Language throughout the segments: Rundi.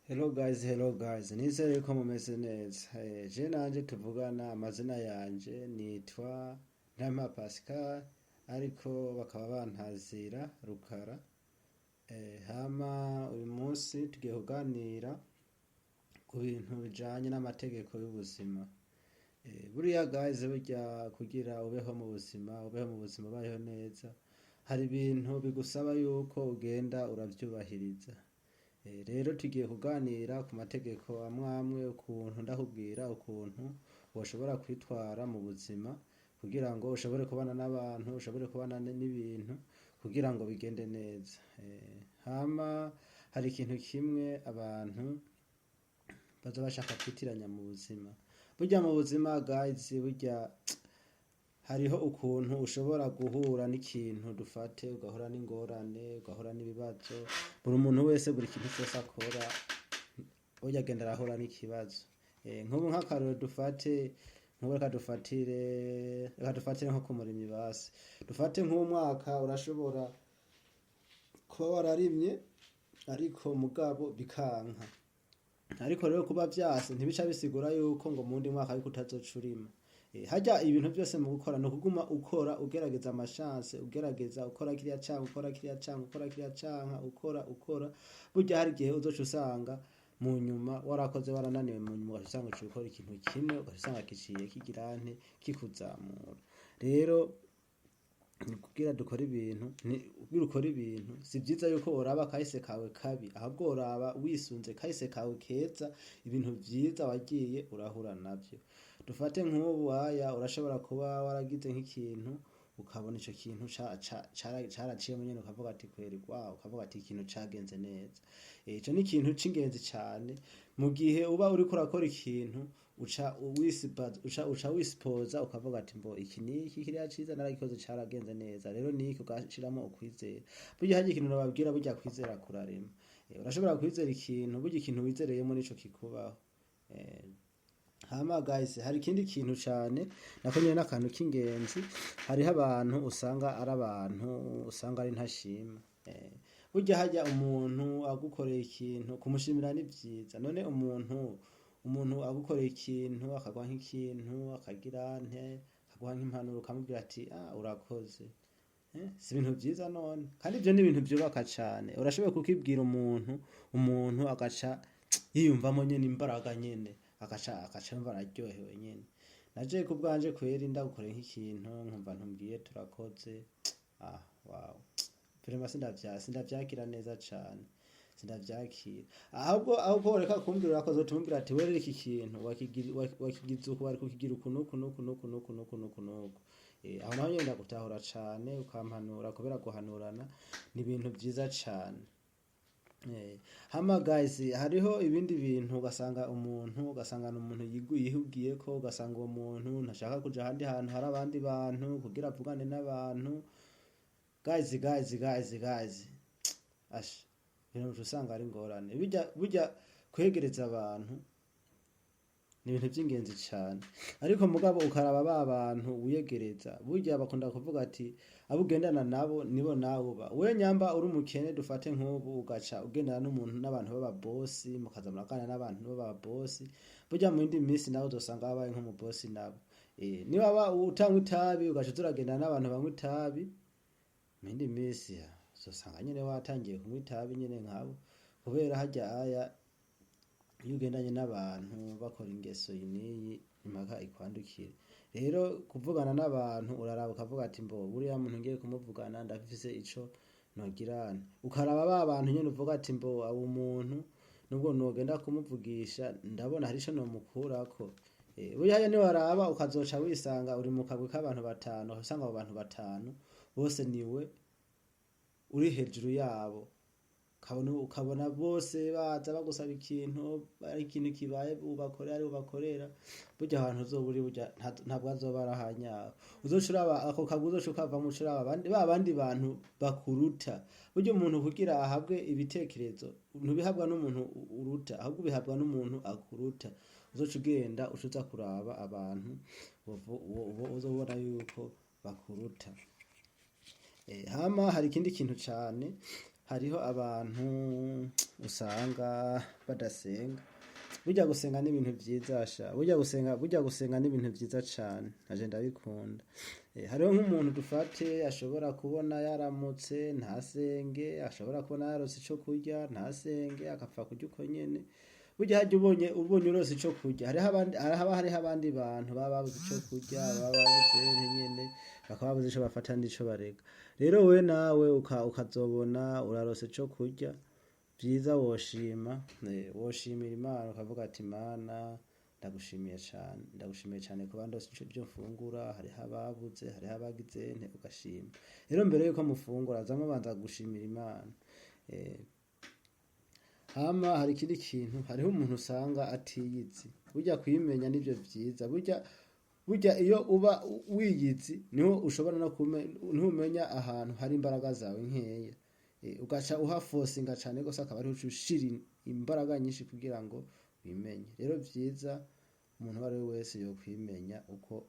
Hello guys, nizere ko mumeze neza. Je nanje tuvugana amazina yanje nitwa Ntama Pascal ariko bakaba bantazira Rukara. Hama uyu munsi tugiye kuganira ku bintu bijanye n'amategeko y'ubuzima. Buriya guys, burya kugira ubeho mu buzima ubayeho neza, hari ibintu bigusaba yuko ugenda uravyubahiriza. Rero tugiye kuganira ku mategeko amwe ukuntu ndakubwira ukuntu woshobora kwitwara mu buzima kugira ngo ushobore kubana n'abantu, ushobore kubana n'ibintu kugira ngo bigende neza. Hama hari ikintu kimwe abantu baza bashaka kwitiranya mu buzima. Burya mu buzima guys, burya hariho ukuntu ushobora guhura n'ikintu dufate ugahura n'ingorane, ugahura n'ibibazo. Buri muntu wese buri kintu cyose akora burya agenda arahura n'ikibazo. Nk'ubu nk'akarero dufate reka dufatire nko ku murimyi basi. Dufate nk'umwaka urashobora kuba wararimye ariko mugabo bikanka. Ariko rero kuba vyase ntibica bisigura yuko ngo mu wundi mwaka ariko utazoca urima. Harya ibintu byose mu gukora no kuguma ukora ugerageza amashance, ugerageza ukora kiriya canka, ukora burya hari igihe uzoca usanga mu nyuma warakoze warananiwe, mu nyuma ugasanga uciye ukora ikintu kimwe ugasanga kiciye kigirante kikuzamura. Rero kugira dukora ibintu ukora ibintu si byiza yuko uraba kahise kawe kabi, ahubwo uraba wisunze kahise kawe keza, ibintu vyiza wagiye urahura navyo. Dufate nk'ubu urashobora kuba waragize nk'ikintu ukabona ico kintu caraciye nyene ukavuga ati kweri wow, ukavuga ati ikintu cagenze neza. Ico ni ikintu c'ingenzi cane mu gihe uba uriko urakora ikintu uca wisipoza ukavuga ati mbo iki niki kiriya ciza naragikoze caragenze neza. Rero niki ugashiramo ukwizera. Burya hari ikintu nababwira, burya kwizera kurarema. Urashobora kwizera ikintu, burya ikintu wizereyemo nico kikubaho. Hama guys, hari ikindi kintu cane nako nyene n'akantu k'ingenzi. Hariho abantu usanga ari ntashima. Burya hajya umuntu agukoreye ikintu kumushimira ni vyiza. None umuntu agukoreye ikintu akaguha nk'ikintu akagira akaguha nk'impanuro ukamubwira ati urakoze. Si ibintu vyiza none, kandi ivyo ni ibintu vyubaka cane. Urashoboye kukibwira umuntu agaca yiyumvamo nyene imbaraga nyene, agaca yumva araryohewe nyene. Naje kubwanje kweri ndagukoreye nk'ikintu nkumva ntumbwiye turakoze, wow, vraiment sindavyakira neza cane, sindavyakira. Ahubwo reka kumbwira urakoze utumbwira ati wewe iki kintu wakigize uko bari kukigira uku. Aho naho nyene ndagutahura cane ukampanura, kubera guhanurana ni ibintu vyiza cane. Hama guys, hariho ibindi bintu ugasanga n'umuntu yihugiyeko, ugasanga uwo muntu ntashaka kuja ahandi hantu hari abandi bantu kugira avugane n'abantu. Guys, ibintu usanga ari ingorane. Burya kwegereza abantu ni ibintu vy'ingenzi cane. Ariko mugabo ukaraba ba bantu wiyegereza, burya bakunda kuvuga ati abo ugendana nabo nibo nawe uba. We nyamba uri umukene dufate nk'ubu ugaca ugendana n'abantu baba boss, mukaza murakana n'abantu baba boss, burya mu yindi minsi nawe uzosanga babaye nk'umu boss nabo. Niba utanywa itabi ugaca turagendana n'abantu banywa itabi, mu yindi minsi uzosanga nyene watangiye kunywa itabi nyene nkabo. Kubera harya iyo ugendanye n'abantu bakora ingeso niyi impaka ikwandukire. Rero kuvugana n'abantu uraraba ukavuga ati mbo buriya muntu ngiye kumuvugana ndafise ico nogirana. Ukaraba ba bantu nyene uvuga ati mbo abo muntu nubwo nogenda kumuvugisha ndabona hari ico nomukurako. Burya hajya niwaraba ukazoca wisanga uri mu kagwi k'abantu batanu, usanga abo bantu batanu bose niwe uri hejuru yabo. Ukabona bose baza bagusaba ikintu, ari ikintu kibaye ubakorera. Burya ahantu uzoburi burya ntabwo azoba arahanyawe. Uzoca uraba ako kagwi uzoca ukavamwo uca uraba abandi bantu bakuruta. Burya umuntu kugira ahabwe ibitekerezo ntubihabwa n'umuntu uruta, ahubwo bihabwa n'umuntu akuruta. Uzoca ugenda uza kuraba abantu uzobona yuko bakuruta. Hama hari ikindi kintu cane, hariho abantu usanga badasenga. Burya gusenga ni ibintu vyiza sha, burya gusenga ni ibintu vyiza cane, naje ndabikunda. Hariho nk'umuntu dufate ashobora kubona yaramutse ntasenge, ashobora kubona yarose ico kurya ntasenge, akapfa kurya uko nyene. Burya harya ubonye urose ico kurya, hariho abandi bantu baba babuze ico kurya, baba babuze nyene, bakaba babuze ico bafata n'ico bareka. Rero we nawe ukazobona urarose ico kurya, vyiza woshimira Imana ukavuga ati Mana ndagushimiye cane kuba ndose ivyo mfungura, hariho ababuze, hariho abagize nte, ugashima. Rero mbere yuko mufungura zamwe banza gushimira Imana. Hama hari ikindi kintu, hariho umuntu usanga atiyizi. Burya kwimenya nivyo vyiza. Burya iyo uba wiyizi niho ushobora no ntumenya ahantu hari imbaraga zawe nkeya. Ugaca uhafosinga cane gose akaba ariho ushira imbaraga nyinshi kugira ngo wimenye. Rero vyiza umuntu wari wese yo kwimenya uko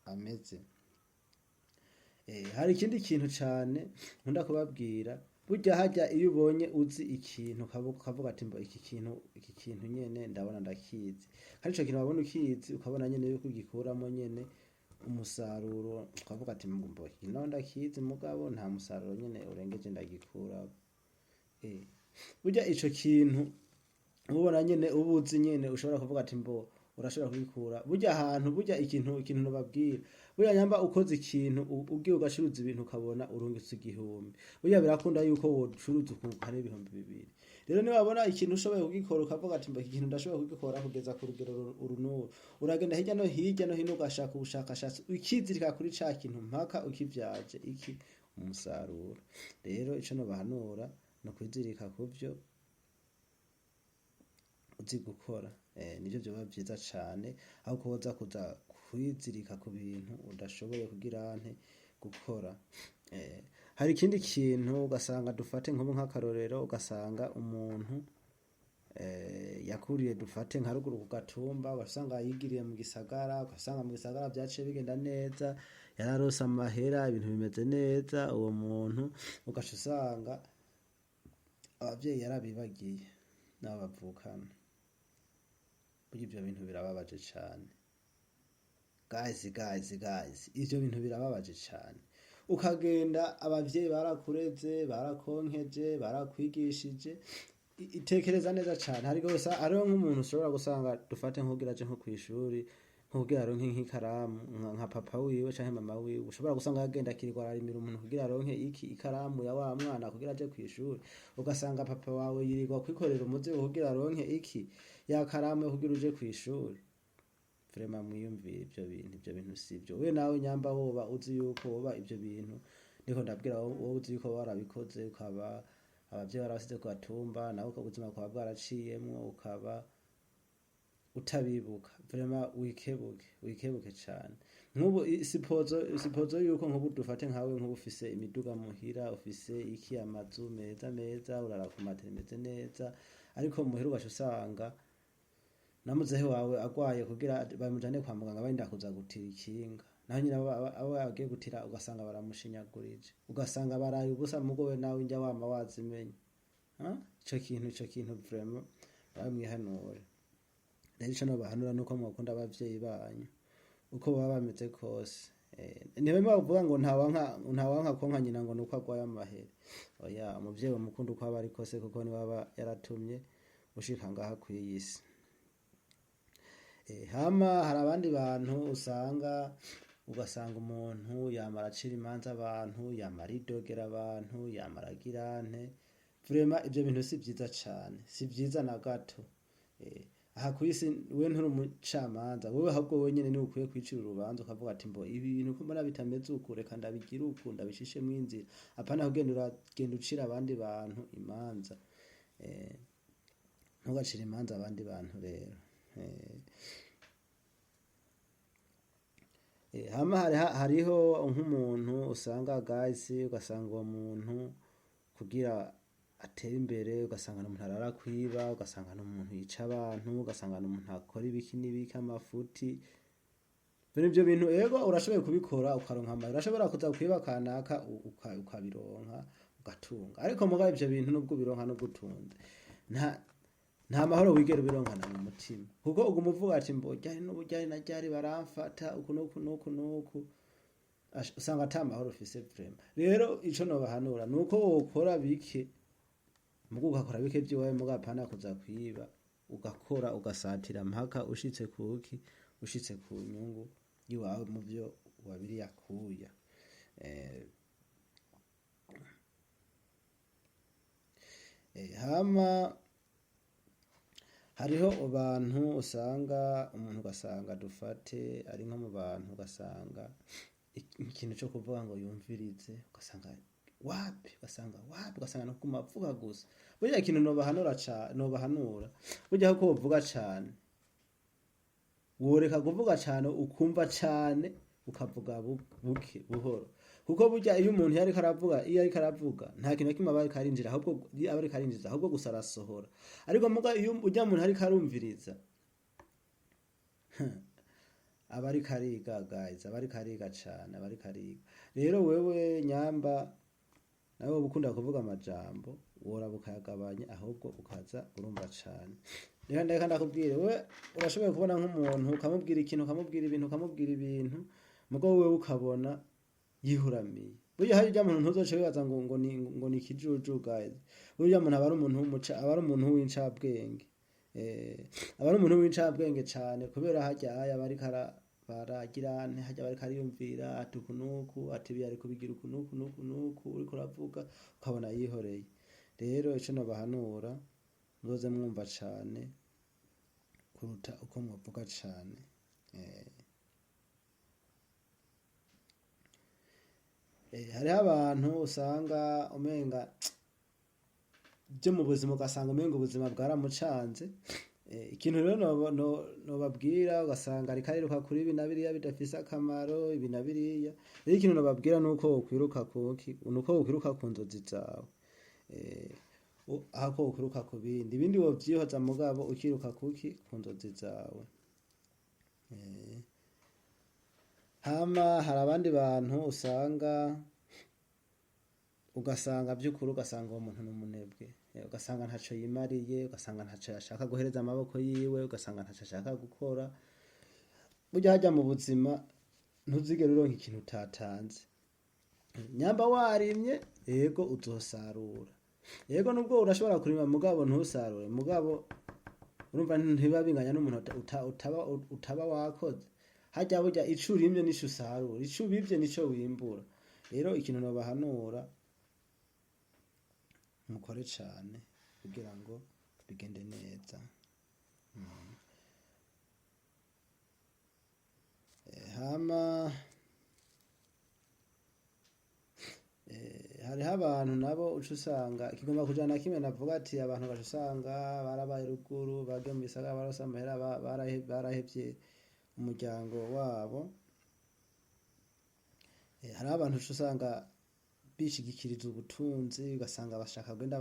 ameze. Hari ikindi kintu cane nkunda kubabwira. Burya harya iyo ubonye uzi ikintu ukavuga ati mbo iki kintu nyene ndabona ndakizi. Kandi ico kintu wabona ukizi ukabona nyene yuko ugikuramo nyene umusaruro, ukavuga ati mbo iki naho ndakizi mugabo nta musaruro nyene urengeje ndagikura. Burya ico kintu ubona nyene ubuzi nyene ushobora kuvuga ati mbo urashobora kubikura. Burya ikintu nobabwira. Burya nyamba ukoze ikintu ugiye ugashuruza ibintu ukabona urungitse 1000. Burya birakunda yuko wocuruza ukunguka n'ibihumbi 2. Rero niba wabona ikintu ushoboye kugikora ukavuga ati mbo iki kintu ndashoboye kugikora kugeza ku rugero urunuru, uragenda hirya no hino ugashaka ubushakashatsi ukizirika kuri ca kintu mpaka ukivyaje umusaruro. Rero ico nobahanura no kwizirika kuvyo uzi gukora. Nivyo vyoba vyiza cane aho kuza kwizirika ku bintu udashoboye kugira gukora. Hari ikindi kintu ugasanga dufate nk'akarorero, ugasanga umuntu yakuriye dufate nka ruguru ku gatumba, ugasanga yigiriye mu gisagara, ugasanga mu gisagara vyaciye bigenda neza, yararose amahera, ibintu bimeze neza. Uwo muntu ugaca usanga abavyeyi yarabibagiye n'abavukana. Burya ivyo bintu birababaje cane. Guys, ivyo bintu birababaje cane. Ukagenda abavyeyi barakureze, barakonkeje, barakwigishije, itekereza neza cane. Hariho nk'umuntu ushobora gusanga dufate nk'ugira aje nko kw'ishuri, nk'ugira aronke nk'ikaramu, nka papa wiwe canke mama wiwe, ushobora gusanga yagenda akirirwa ararimira umuntu kugira aronke ikaramu ya wa mwana kugira aje kw'ishuri. Ugasanga papa wawe yirirwa kwikorera umuzigo kugira aronke ya karamu kugira uje kw'ishuri. Vraiment mwiyumvire ivyo bintu sivyo. We nawe nyamba woba uzi yuko woba ivyo bintu niko ndabwira wowe uzi yuko warabikoze, ukaba abavyeyi barabasize ku gatumba, nawe ubuzima bwawe bwaraciyemwo, ukaba utabibuka. Vraiment wikebuke cane. Nk'ubu sipozo yuko nk'ubu dufate nkawe nk'ubu ufise imiduga muhira, ufise amazu meza, urara ku matera meze neza, ariko muhira ugaca usanga namuzehe wawe agwaye kugira bamujane kwa muganga barinda kuza gutira ikinga. Naho nyine abo yagiye gutira ugasanga baramushinyagurije. Ugasanga baraye ubusa mugowe nawe injya wama wazimenye. Ico kintu vraiment bamwihanure. Rero ico nobahanura nuko mwakunda abavyeyi banyu uko baba bameze kose. Niba bavuga ngo ntawanka konka nyina ngo nuko agwaye amahera. Oya, umuvyeyi bamukunda uko aba ari kose kuko ni baba yaratumye ushika ngaha kw'iyisi. Hama hari abandi bantu ugasanga umuntu yamara acira imanza abantu, yamara idogera abantu, yamara agirante. Vraiment ivyo bintu si vyiza cane, si vyiza na gato. Aha kw'isi we nturi umucamanza, wewe ahubwo wenyene ni ukwiye kwicira urubanza ukavuga ati mbo ibi bintu ko mbona bitameze uku, reka ndabigira uku, ndabishishemwo inzira. Apana kugenda ucira abandi bantu imanza. Ntugacire imanza abandi bantu rero. Hama hariho nk'umuntu usanga guys, ugasanga uwo muntu kugira atera imbere, ugasanga n'umuntu arara kwiba, ugasanga n'umuntu yica abantu, ugasanga n'umuntu akora ibiki n'ibiki, amafuti. Bene ivyo bintu ego urashoboye kubikora ukaronka amahera, urashobora kuza kwiba kanaka ukabironka ugatunga. Ariko mugabo ivyo bintu nubwo bironka nubwo utunze, nta nta mahoro wigera ubironkana mu mutima, kuko uguma uvuga ati mbo ryari n'uburyari na ryari baramfata uku nuku usanga ata mahoro ufise vrema. Rero ico nobahanura nuko wokora bike mugo ugakora bike vyiwawe mugapana kuza kwiba, ugakora ugasatira mpaka ushitse kuki, ushitse ku nyungu yiwawe mu vyo wabiri yakuya. Hama hariho abantu usanga umuntu ugasanga dufate ari nko mu bantu ugasanga ikintu cyo kuvuga ngo yumvirize ugasanga wapi ugasanga no kumavuga gusa. Burya ikintu nobahanura burya ko uvuga cyane woreka kuvuga cyane ukumva cyane ukavuga buke buhoro, kuko burya iyo umuntu ariko aravuga nta kintu kimwe aba karinjira ahubwo gusa arasohora. Ariko muga iyo ujya muntu ariko arumviriza aba ari kariga guys, aba ari kariga cyane, aba ari kariga. Rero wewe nyamba nawe ukunda kuvuga amajambo wora bukayagabanya ahubwo ukaza urumva cyane. Rero ndakubwire wewe urashoboye kubona nk'umuntu ukamubwira ikintu ukamubwira ibintu mugo wewe ukabona yihuramiye. Burya hari muntu ntuzoce wibaza ngo ni ikijuju guys. Burya umuntu aba ari umuntu w'incabwenge. Aba ari umuntu w'incabwenge cyane, kubera hajya aya bari baragirane hajya bari kariyumvira ati kunuku ati biyari kubigira kunuku uri kuravuga ukabona yihoreye. Rero ico nobahanura muzoze mwumva cyane kuruta uko mwavuga cyane. Hariho abantu usanga umenga byo mu buzima ugasanga umenga ubuzima bwaramucanze. Ikintu rero nobabwira ugasanga ariko ariruka kuri ibi na biriya bidafise akamaro, ibi na biriya. Rero ikintu nobabwira nuko wokwiruka ku nzozi zawe, ahako wokwiruka ku ibindi wovyihoza mugabo ukiruka ku nzozi zawe. Hama hari abandi bantu ugasanga by'ukuri ugasanga uwo muntu n'umunebwe, ugasanga ntaco yimariye, ugasanga ntaco yashaka guhereza amaboko yiwe, ugasanga ntaco ashaka gukora. Burya hajya mu buzima ntuzigera uronka ikintu utatanze. Nyamba warimye yego uzosarura, yego nubwo urashobora kurima mugabo ntusarure, mugabo urumva ntiba binganya n'umuntu utaba wakoze. Hajya burya ico urimye nico usarura, ico ubivye nico wimbura. Rero ikintu nobahanura mukore cyane kugira ngo bigende neza. Hama hariho abantu nabo uca usanga kigomba kujana kimwe navuga ati abantu baca usanga barabaye ruguru bagiye mu bisagara barose amahera barahevye umuryango wabo. Hari abantu uca usanga bishigikiriza ubutunzi, ugasanga bashaka kugenda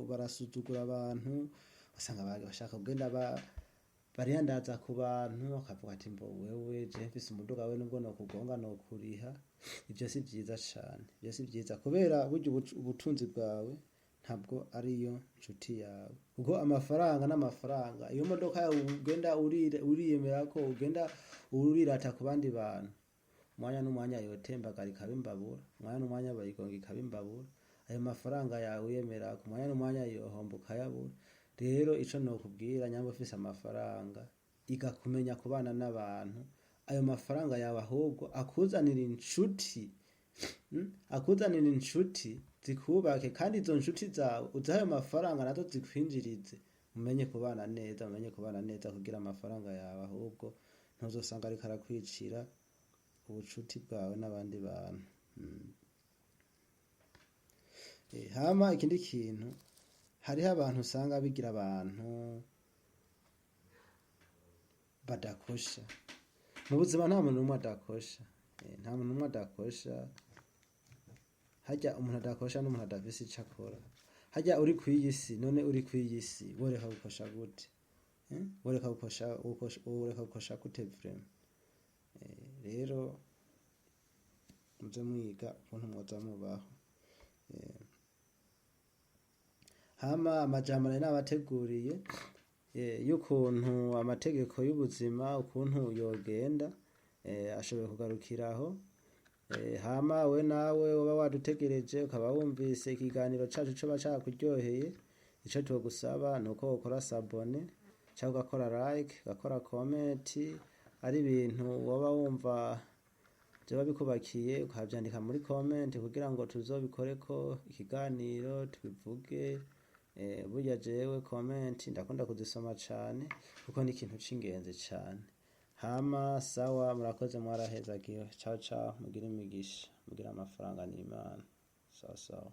barasuzugura abantu, ugasanga bashaka kugenda bariyandaza ku bantu, akavuga ati mbo wewe je mfise umuduga we nubwo nokugonga nokuriha. Ivyo si vyiza cane, ivyo si vyiza, kubera burya ubutunzi bwawe ntabwo ariyo nshuti yawe, kuko amafaranga n'amafaranga. Iyo modoka yawe ugenda uriyemera ko ugenda urirata ku bandi bantu, umwanya n'umwanya yotembagara ikaba imbabura, umwanya n'umwanya bayigonga ikaba imbabura. Ayo mafaranga yawe uyemera ku mwanya n'umwanya yohomba ukayabura. Rero ico nokubwira nyamba ufise amafaranga iga kumenya kubana n'abantu. Ayo mafaranga yawe ahubwo akuzanira inshuti zikubake, kandi izo nshuti zawe uzahe ayo mafaranga nazo zikwinjirize. Umenye kubana neza kugira amafaranga yawe ahubwo ntuzosanga ariko arakwicira ubucuti bwawe n'abandi bantu. Hama ikindi kintu, hariho abantu usanga bigira abantu badakosha. Mu buzima nta muntu n'umwe adakosha, nta muntu n'umwe adakosha. Hajya umuntu adakosha n'umuntu adafise ico akora. Hajya uri kw'iyisi, none uri kw'iyisi woreka gukosha gute? Woreka gukosha gute vrema? Rero muze mwiga ukuntu mwoza mubaho. hama amajambo nari nabateguriye y'ukuntu amategeko y'ubuzima ukuntu yogenda ashoboye kugarukiraho. Hama we nawe uba wadutegereje ukaba wumvise ikiganiro cacu coba cakuryoheye, ico twogusaba nuko wokora sabone cyangwa ugakora like, ugakora comment, ari ibintu woba wumva vyoba bikubakiye ukavyandika muri comment kugira ngo tuzobikoreko ikiganiro tubivuge. Burya jewe comment ndakunda kuzisoma cane kuko ni ikintu c'ingenzi cane. Hama sawa, murakoze, mwarahezagiwe. Ciao ciao, mugire imigisha, mugire amafaranga n'Imana. Sawa sawa.